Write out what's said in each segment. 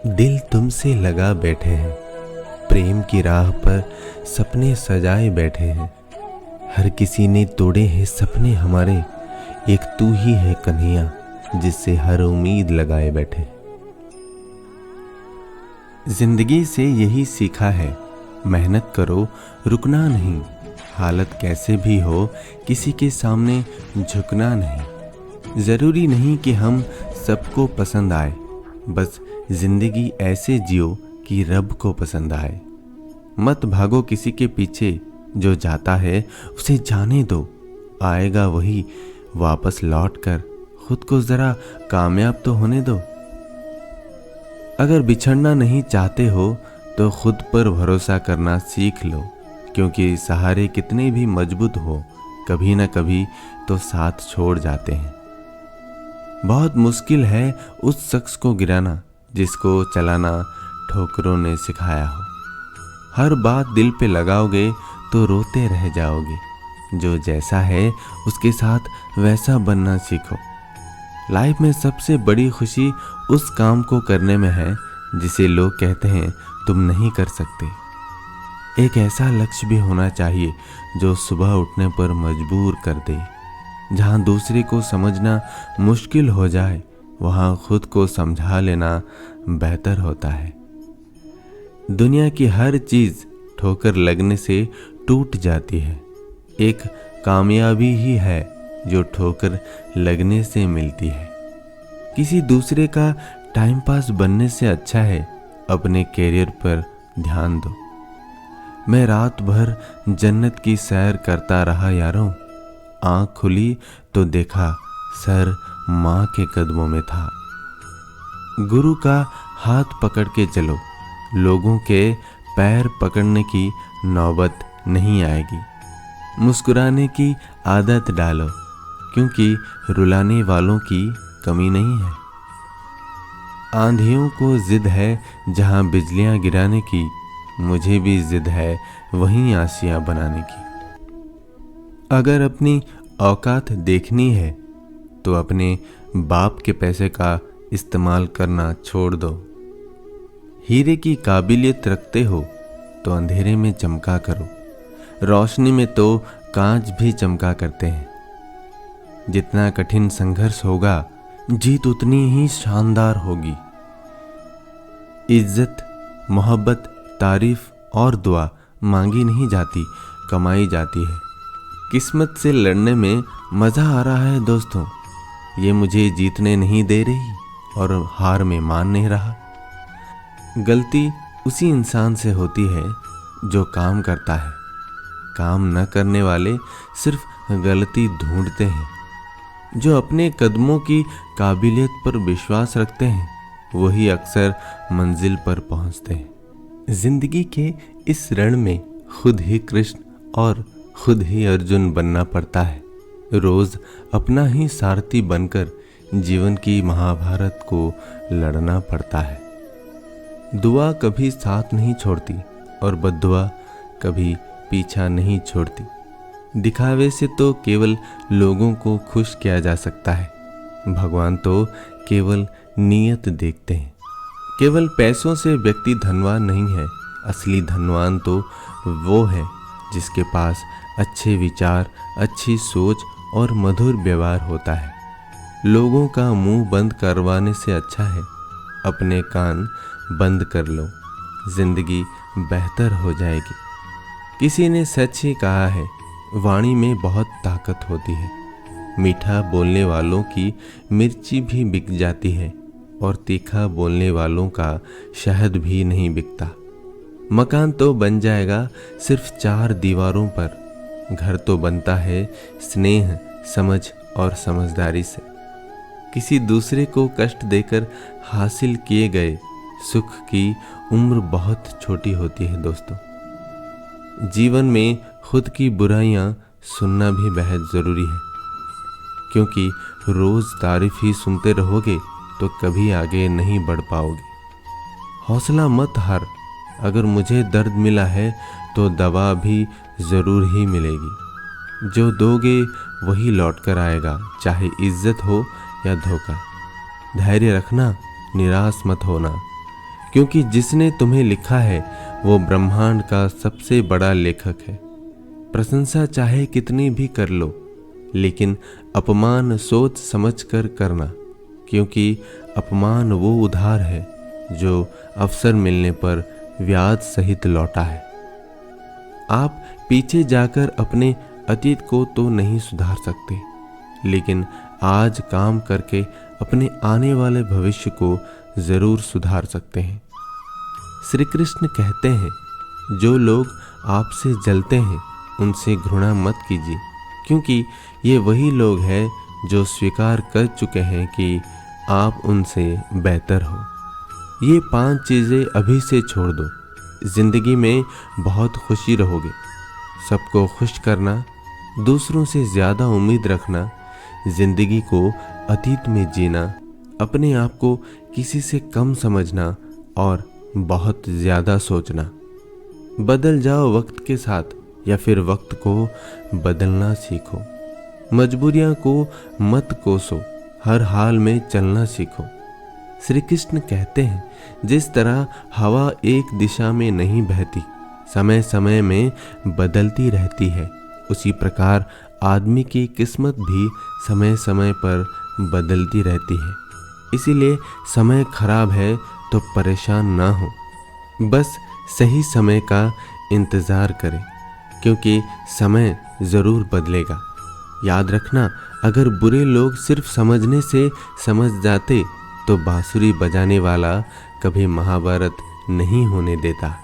दिल तुमसे लगा बैठे हैं, प्रेम की राह पर सपने सजाए बैठे हैं। हर किसी ने तोड़े हैं सपने हमारे, एक तू ही है कन्हैया जिससे हर उम्मीद लगाए बैठे। जिंदगी से यही सीखा है, मेहनत करो रुकना नहीं, हालत कैसे भी हो किसी के सामने झुकना नहीं। जरूरी नहीं कि हम सबको पसंद आए, बस जिंदगी ऐसे जियो कि रब को पसंद आए। मत भागो किसी के पीछे, जो जाता है उसे जाने दो, आएगा वही वापस लौट कर, खुद को जरा कामयाब तो होने दो। अगर बिछड़ना नहीं चाहते हो तो खुद पर भरोसा करना सीख लो, क्योंकि सहारे कितने भी मजबूत हो कभी ना कभी तो साथ छोड़ जाते हैं। बहुत मुश्किल है उस शख्स को गिराना जिसको चलाना ठोकरों ने सिखाया हो। हर बात दिल पे लगाओगे तो रोते रह जाओगे। जो जैसा है उसके साथ वैसा बनना सीखो। लाइफ में सबसे बड़ी खुशी उस काम को करने में है जिसे लोग कहते हैं तुम नहीं कर सकते। एक ऐसा लक्ष्य भी होना चाहिए जो सुबह उठने पर मजबूर कर दे। जहाँ दूसरे को समझना मुश्किल हो जाए, वहाँ खुद को समझा लेना बेहतर होता है। दुनिया की हर चीज ठोकर लगने से टूट जाती है, एक कामयाबी ही है जो ठोकर लगने से मिलती है। किसी दूसरे का टाइम पास बनने से अच्छा है अपने कैरियर पर ध्यान दो। मैं रात भर जन्नत की सैर करता रहा यारों, आँख खुली तो देखा सर माँ के कदमों में था। गुरु का हाथ पकड़ के चलो, लोगों के पैर पकड़ने की नौबत नहीं आएगी। मुस्कुराने की आदत डालो, क्योंकि रुलाने वालों की कमी नहीं है। आंधियों को जिद है जहां बिजलियां गिराने की, मुझे भी जिद है वहीं आशियां बनाने की। अगर अपनी औकात देखनी है तो अपने बाप के पैसे का इस्तेमाल करना छोड़ दो। हीरे की काबिलियत रखते हो तो अंधेरे में चमका करो, रोशनी में तो कांच भी चमका करते हैं। जितना कठिन संघर्ष होगा जीत उतनी ही शानदार होगी। इज्जत, मोहब्बत, तारीफ और दुआ मांगी नहीं जाती, कमाई जाती है। किस्मत से लड़ने में मजा आ रहा है दोस्तों, ये मुझे जीतने नहीं दे रही और हार में मान नहीं रहा। गलती उसी इंसान से होती है जो काम करता है, काम न करने वाले सिर्फ गलती ढूंढते हैं। जो अपने कदमों की काबिलियत पर विश्वास रखते हैं वही अक्सर मंजिल पर पहुंचते हैं। जिंदगी के इस रण में खुद ही कृष्ण और खुद ही अर्जुन बनना पड़ता है। रोज अपना ही सारथी बनकर जीवन की महाभारत को लड़ना पड़ता है। दुआ कभी साथ नहीं छोड़ती और बद्दुआ कभी पीछा नहीं छोड़ती। दिखावे से तो केवल लोगों को खुश किया जा सकता है, भगवान तो केवल नीयत देखते हैं। केवल पैसों से व्यक्ति धनवान नहीं है, असली धनवान तो वो है जिसके पास अच्छे विचार, अच्छी सोच और मधुर व्यवहार होता है। लोगों का मुंह बंद करवाने से अच्छा है अपने कान बंद कर लो, जिंदगी बेहतर हो जाएगी। किसी ने सच ही कहा है, वाणी में बहुत ताकत होती है। मीठा बोलने वालों की मिर्ची भी बिक जाती है और तीखा बोलने वालों का शहद भी नहीं बिकता। मकान तो बन जाएगा सिर्फ 4 दीवारों पर, घर तो बनता है स्नेह, समझ और समझदारी से। किसी दूसरे को कष्ट देकर हासिल किए गए सुख की उम्र बहुत छोटी होती है दोस्तों। जीवन में खुद की बुराइयां सुनना भी बेहद जरूरी है, क्योंकि रोज तारीफ ही सुनते रहोगे तो कभी आगे नहीं बढ़ पाओगे। हौसला मत हार, अगर मुझे दर्द मिला है तो दवा भी जरूर ही मिलेगी। जो दोगे वही लौट कर आएगा, चाहे इज्जत हो या धोखा। धैर्य रखना, निराश मत होना। क्योंकि जिसने तुम्हें लिखा है वो ब्रह्मांड का सबसे बड़ा लेखक है। प्रशंसा चाहे कितनी भी कर लो, लेकिन अपमान सोच समझ कर करना, क्योंकि अपमान वो उधार है जो अवसर मिलने पर ब्याज सहित लौटा है। आप पीछे जाकर अपने अतीत को तो नहीं सुधार सकते, लेकिन आज काम करके अपने आने वाले भविष्य को जरूर सुधार सकते हैं। श्री कृष्ण कहते हैं, जो लोग आपसे जलते हैं उनसे घृणा मत कीजिए, क्योंकि ये वही लोग हैं जो स्वीकार कर चुके हैं कि आप उनसे बेहतर हो। ये 5 चीज़ें अभी से छोड़ दो, जिंदगी में बहुत खुशी रहोगे। सबको खुश करना, दूसरों से ज़्यादा उम्मीद रखना, जिंदगी को अतीत में जीना, अपने आप को किसी से कम समझना और बहुत ज़्यादा सोचना। बदल जाओ वक्त के साथ या फिर वक्त को बदलना सीखो। मजबूरियां को मत कोसो, हर हाल में चलना सीखो। श्री कृष्ण कहते हैं, जिस तरह हवा एक दिशा में नहीं बहती, समय समय में बदलती रहती है, उसी प्रकार आदमी की किस्मत भी समय समय पर बदलती रहती है। इसीलिए समय खराब है तो परेशान ना हो, बस सही समय का इंतज़ार करें, क्योंकि समय ज़रूर बदलेगा। याद रखना, अगर बुरे लोग सिर्फ समझने से समझ जाते तो बांसुरी बजाने वाला कभी महाभारत नहीं होने देता।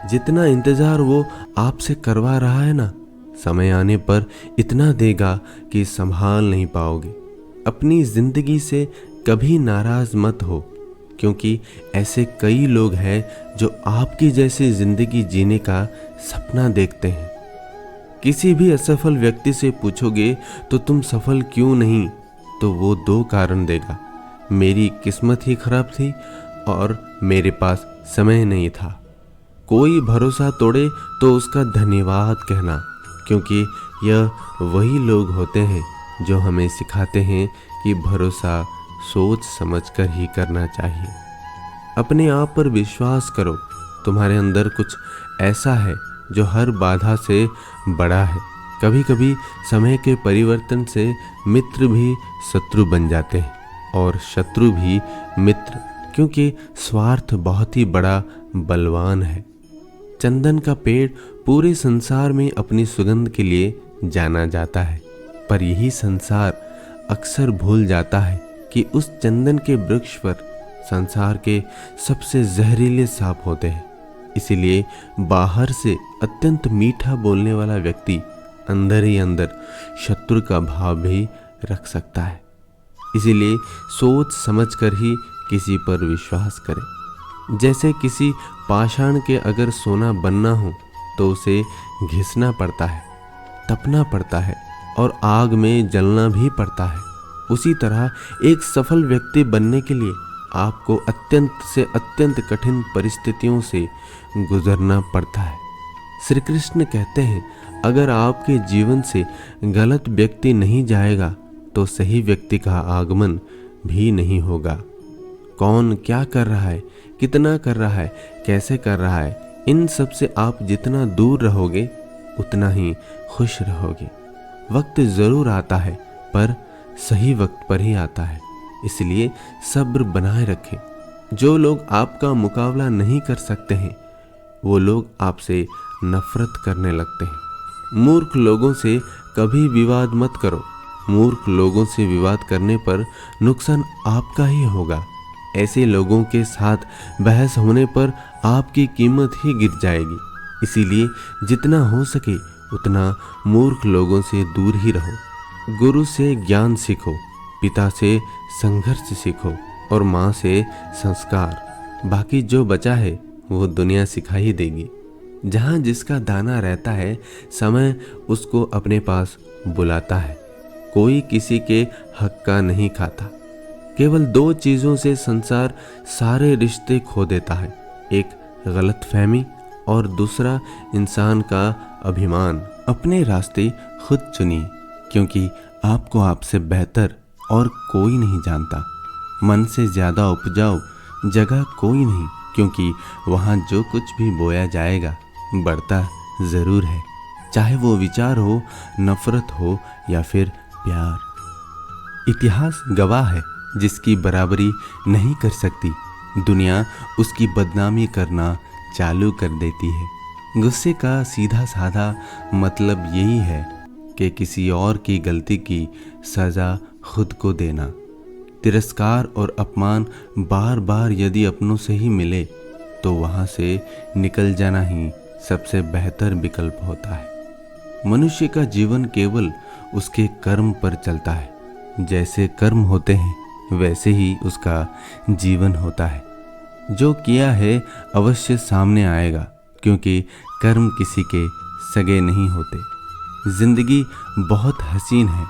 जितना इंतजार वो आपसे करवा रहा है ना, समय आने पर इतना देगा कि संभाल नहीं पाओगे। अपनी जिंदगी से कभी नाराज मत हो, क्योंकि ऐसे कई लोग हैं जो आपकी जैसी जिंदगी जीने का सपना देखते हैं। किसी भी असफल व्यक्ति से पूछोगे तो तुम सफल क्यों नहीं, तो वो 2 कारण देगा, मेरी किस्मत ही खराब थी और मेरे पास समय नहीं था। कोई भरोसा तोड़े तो उसका धन्यवाद कहना, क्योंकि यह वही लोग होते हैं जो हमें सिखाते हैं कि भरोसा सोच समझकर ही करना चाहिए। अपने आप पर विश्वास करो, तुम्हारे अंदर कुछ ऐसा है जो हर बाधा से बड़ा है। कभी कभी समय के परिवर्तन से मित्र भी शत्रु बन जाते हैं और शत्रु भी मित्र, क्योंकि स्वार्थ बहुत ही बड़ा बलवान है। चंदन का पेड़ पूरे संसार में अपनी सुगंध के लिए जाना जाता है, पर यही संसार अक्सर भूल जाता है कि उस चंदन के वृक्ष पर संसार के सबसे जहरीले सांप होते हैं। इसीलिए बाहर से अत्यंत मीठा बोलने वाला व्यक्ति अंदर ही अंदर शत्रु का भाव भी रख सकता है। इसीलिए सोच समझकर ही किसी पर विश्वास करें। जैसे किसी पाषाण के अगर सोना बनना हो तो उसे घिसना पड़ता है, तपना पड़ता है और आग में जलना भी पड़ता है। उसी तरह एक सफल व्यक्ति बनने के लिए आपको अत्यंत से अत्यंत कठिन परिस्थितियों से गुजरना पड़ता है। श्री कृष्ण कहते हैं, अगर आपके जीवन से गलत व्यक्ति नहीं जाएगा तो सही व्यक्ति का आगमन भी नहीं होगा। कौन क्या कर रहा है, कितना कर रहा है, कैसे कर रहा है, इन सब से आप जितना दूर रहोगे उतना ही खुश रहोगे। वक्त ज़रूर आता है, पर सही वक्त पर ही आता है। इसलिए सब्र बनाए रखें। जो लोग आपका मुकाबला नहीं कर सकते हैं, वो लोग आपसे नफरत करने लगते हैं। मूर्ख लोगों से कभी विवाद मत करो। मूर्ख लोगों से विवाद करने पर नुकसान आपका ही होगा। ऐसे लोगों के साथ बहस होने पर आपकी कीमत ही गिर जाएगी। इसीलिए जितना हो सके उतना मूर्ख लोगों से दूर ही रहो। गुरु से ज्ञान सीखो, पिता से संघर्ष सीखो और माँ से संस्कार। बाकी जो बचा है वो दुनिया सिखा ही देगी। जहाँ जिसका दाना रहता है, समय उसको अपने पास बुलाता है। कोई किसी के हक का नहीं खाता। केवल 2 चीज़ों से संसार सारे रिश्ते खो देता है, एक गलतफहमी और दूसरा इंसान का अभिमान। अपने रास्ते खुद चुनिए, क्योंकि आपको आपसे बेहतर और कोई नहीं जानता। मन से ज़्यादा उपजाऊ जगह कोई नहीं, क्योंकि वहाँ जो कुछ भी बोया जाएगा बढ़ता ज़रूर है, चाहे वो विचार हो, नफरत हो या फिर प्यार। इतिहास गवाह है, जिसकी बराबरी नहीं कर सकती दुनिया उसकी बदनामी करना चालू कर देती है। गुस्से का सीधा साधा मतलब यही है कि किसी और की गलती की सज़ा खुद को देना। तिरस्कार और अपमान बार बार यदि अपनों से ही मिले तो वहाँ से निकल जाना ही सबसे बेहतर विकल्प होता है। मनुष्य का जीवन केवल उसके कर्म पर चलता है। जैसे कर्म होते हैं वैसे ही उसका जीवन होता है। जो किया है अवश्य सामने आएगा, क्योंकि कर्म किसी के सगे नहीं होते। जिंदगी बहुत हसीन है,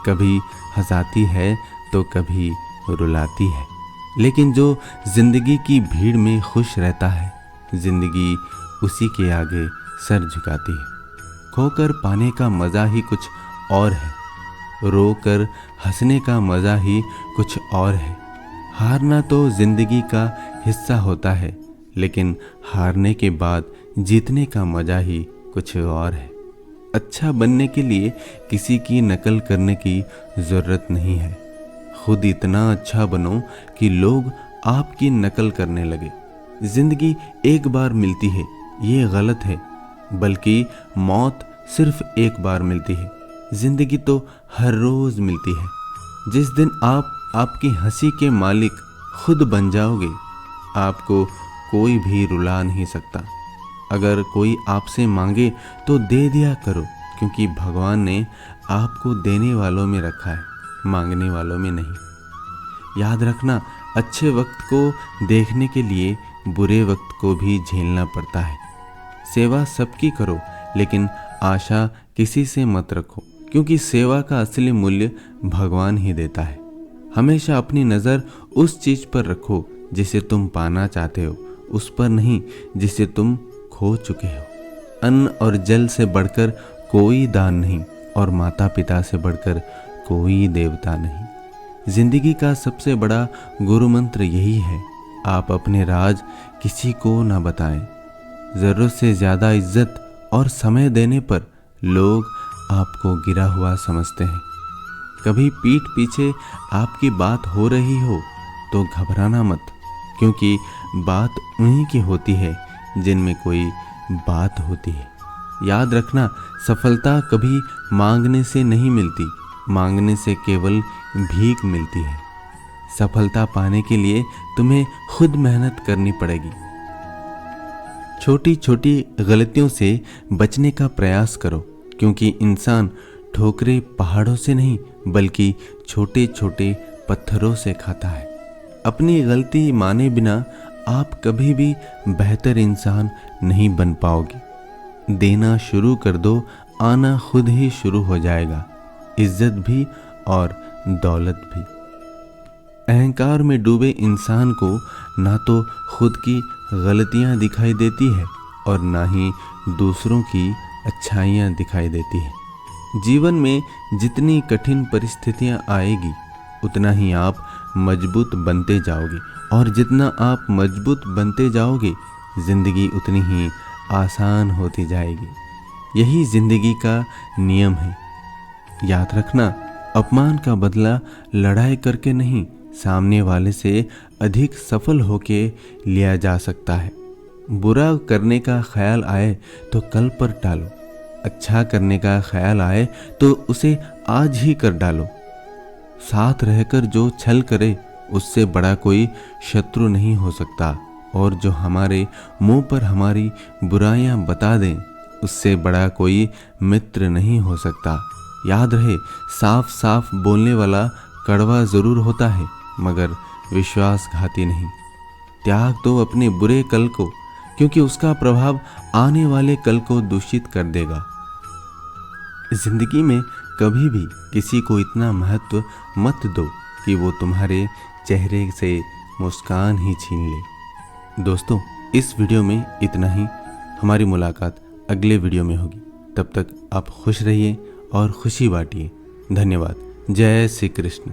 कभी हंसाती है तो कभी रुलाती है, लेकिन जो जिंदगी की भीड़ में खुश रहता है, जिंदगी उसी के आगे सर झुकाती है। खोकर पाने का मज़ा ही कुछ और है, रोकर हंसने का मज़ा ही कुछ और है। हारना तो जिंदगी का हिस्सा होता है, लेकिन हारने के बाद जीतने का मज़ा ही कुछ और है। अच्छा बनने के लिए किसी की नकल करने की ज़रूरत नहीं है। खुद इतना अच्छा बनो कि लोग आपकी नकल करने लगे। जिंदगी एक बार मिलती है, ये गलत है, बल्कि मौत सिर्फ एक बार मिलती है। जिंदगी तो हर रोज़ मिलती है। जिस दिन आप आपकी हंसी के मालिक खुद बन जाओगे, आपको कोई भी रुला नहीं सकता। अगर कोई आपसे मांगे तो दे दिया करो, क्योंकि भगवान ने आपको देने वालों में रखा है, मांगने वालों में नहीं। याद रखना, अच्छे वक्त को देखने के लिए बुरे वक्त को भी झेलना पड़ता है। सेवा सबकी करो, लेकिन आशा किसी से मत रखो, क्योंकि सेवा का असली मूल्य भगवान ही देता है। हमेशा अपनी नज़र उस चीज़ पर रखो जिसे तुम पाना चाहते हो, उस पर नहीं जिसे तुम खो चुके हो। अन्न और जल से बढ़कर कोई दान नहीं, और माता पिता से बढ़कर कोई देवता नहीं। जिंदगी का सबसे बड़ा गुरु मंत्र यही है, आप अपने राज किसी को ना बताएं। ज़रूरत से ज़्यादा इज्जत और समय देने पर लोग आपको गिरा हुआ समझते हैं। कभी पीठ पीछे आपकी बात हो रही हो तो घबराना मत, क्योंकि बात उन्हीं की होती है जिनमें कोई बात होती है। याद रखना, सफलता कभी मांगने से नहीं मिलती, मांगने से केवल भीख मिलती है। सफलता पाने के लिए तुम्हें खुद मेहनत करनी पड़ेगी। छोटी छोटी गलतियों से बचने का प्रयास करो, क्योंकि इंसान ठोकरें पहाड़ों से नहीं बल्कि छोटे छोटे पत्थरों से खाता है। अपनी गलती माने बिना आप कभी भी बेहतर इंसान नहीं बन पाओगे। देना शुरू कर दो, आना खुद ही शुरू हो जाएगा, इज्जत भी और दौलत भी। अहंकार में डूबे इंसान को ना तो खुद की गलतियां दिखाई देती है और ना ही दूसरों की अच्छाइयाँ दिखाई देती हैं। जीवन में जितनी कठिन परिस्थितियाँ आएगी उतना ही आप मजबूत बनते जाओगे, और जितना आप मजबूत बनते जाओगे जिंदगी उतनी ही आसान होती जाएगी। यही जिंदगी का नियम है। याद रखना, अपमान का बदला लड़ाई करके नहीं, सामने वाले से अधिक सफल होके लिया जा सकता है। बुरा करने का ख्याल आए तो कल पर टालो, अच्छा करने का ख्याल आए तो उसे आज ही कर डालो। साथ रहकर जो छल करे उससे बड़ा कोई शत्रु नहीं हो सकता, और जो हमारे मुंह पर हमारी बुराइयां बता दें उससे बड़ा कोई मित्र नहीं हो सकता। याद रहे, साफ साफ बोलने वाला कड़वा जरूर होता है मगर विश्वासघाती नहीं। त्याग दो अपने बुरे कल को, क्योंकि उसका प्रभाव आने वाले कल को दूषित कर देगा। जिंदगी में कभी भी किसी को इतना महत्व मत दो कि वो तुम्हारे चेहरे से मुस्कान ही छीन ले। दोस्तों, इस वीडियो में इतना ही। हमारी मुलाकात अगले वीडियो में होगी। तब तक आप खुश रहिए और खुशी बांटिए। धन्यवाद। जय श्री कृष्ण।